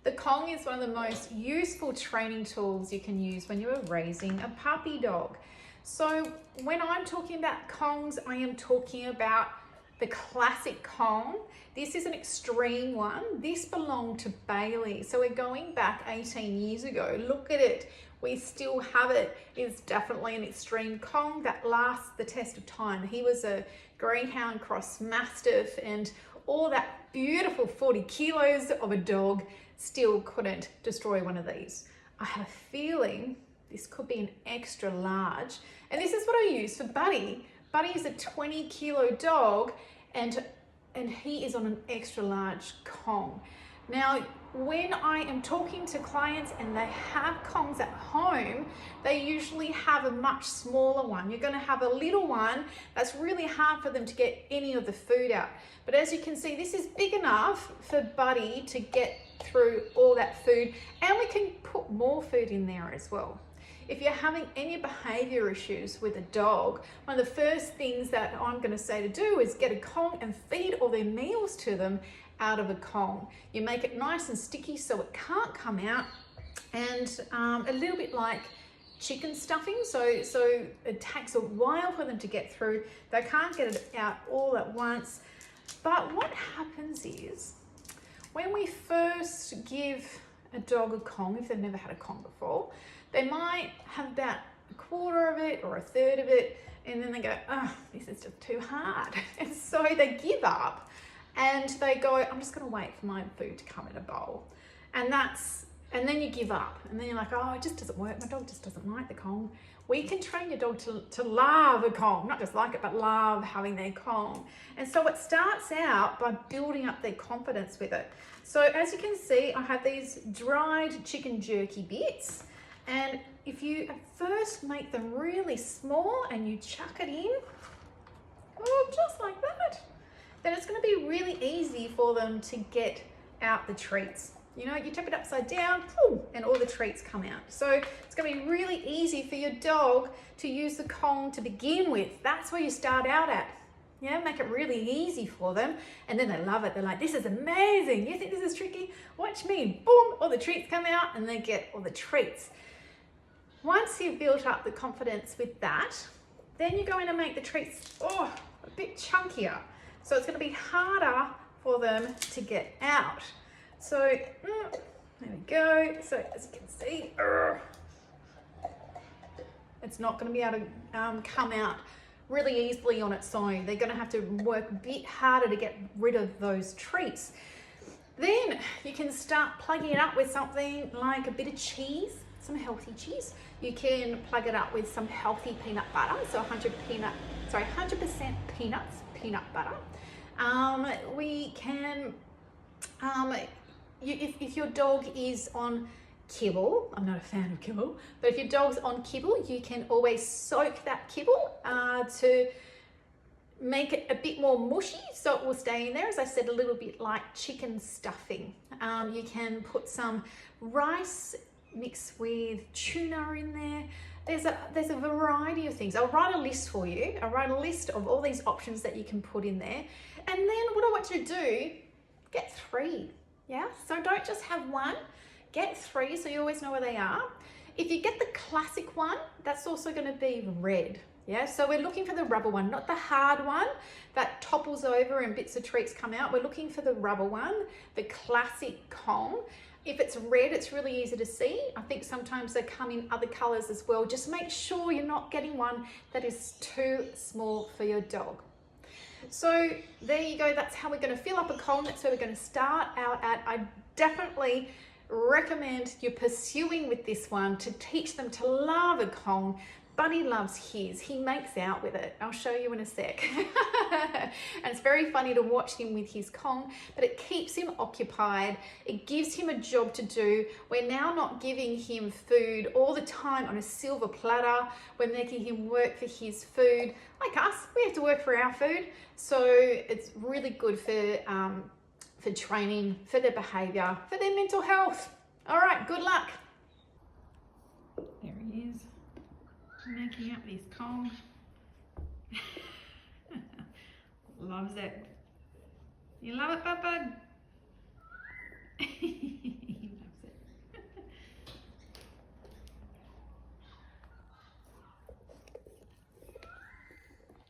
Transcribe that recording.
The Kong is one of the most useful training tools you can use when you're raising a puppy dog. So when I'm talking about Kongs, I am talking about the classic Kong. This is an extreme one. This belonged to Bailey. So we're going back 18 years ago. Look at it. We still have it. It's definitely an extreme Kong that lasts the test of time. He was a greyhound cross mastiff, and all that beautiful 40 kilos of a dog still couldn't destroy one of these. I have a feeling this could be an extra large. And this is what I use for Buddy. Buddy is a 20 kilo dog, and he is on an extra large Kong. Now, when I am talking to clients and they have Kongs at home, they usually have a much smaller one. You're going to have a little one that's really hard for them to get any of the food out. But as you can see, this is big enough for Buddy to get through all that food, and we can put more food in there as well. If you're having any behavior issues with a dog, one of the first things that I'm going to say to do is get a Kong and feed all their meals to them out of a Kong. You make it nice and sticky so it can't come out, and a little bit like chicken stuffing, so it takes a while for them to get through. They can't get it out all at once. But what happens is, when we first give a dog a Kong, if they've never had a Kong before, they might have about a quarter of it or a third of it, and then they go, oh, this is just too hard. And so they give up and they go, I'm just gonna wait for my food to come in a bowl. And then you give up, and then you're like, oh, it just doesn't work. My dog just doesn't like the Kong. We can train your dog to love a Kong, not just like it, but love having their Kong. And so it starts out by building up their confidence with it. So as you can see, I have these dried chicken jerky bits. And if you first make them really small and you chuck it in, oh, just like that, then it's going to be really easy for them to get out the treats. You know, you tip it upside down, and all the treats come out. So it's going to be really easy for your dog to use the Kong to begin with. That's where you start out at. Yeah, make it really easy for them, and then they love it. They're like, this is amazing. You think this is tricky? Watch me. Boom, all the treats come out, and they get all the treats. Once you've built up the confidence with that, then you go in and make the treats a bit chunkier. So it's going to be harder for them to get out. So there we go. So as you can see, it's not going to be able to come out really easily on its own. They're going to have to work a bit harder to get rid of those treats. Then you can start plugging it up with something like a bit of cheese, some healthy cheese. You can plug it up with some healthy peanut butter, so 100% peanuts, peanut butter. We can, if your dog is on Kibble, I'm not a fan of Kibble, but if your dog's on Kibble, you can always soak that Kibble to make it a bit more mushy so it will stay in there. As I said, a little bit like chicken stuffing. You can put some rice mixed with tuna in there. There's a variety of things. I'll write a list for you. I'll write a list of all these options that you can put in there. And then what I want you to do, get 3. Yeah, so don't just have 1, get 3 so you always know where they are. If you get the classic one, that's also going to be red. Yeah, so we're looking for the rubber one, not the hard one that topples over and bits of treats come out. We're looking for the rubber one, the classic Kong. If it's red, it's really easy to see. I think sometimes they come in other colors as well. Just make sure you're not getting one that is too small for your dog. So there you go. That's how we're going to fill up a Kong. That's where we're going to start out at. I definitely recommend you pursuing with this one to teach them to love a Kong. Buddy loves his. He makes out with it. I'll show you in a sec. And it's very funny to watch him with his Kong, but it keeps him occupied. It gives him a job to do. We're now not giving him food all the time on a silver platter. We're making him work for his food. Like us, we have to work for our food. So it's really good for training, for their behavior, for their mental health. All right, good luck. There he is. Making up this Kong. Loves it. You love it, Bud?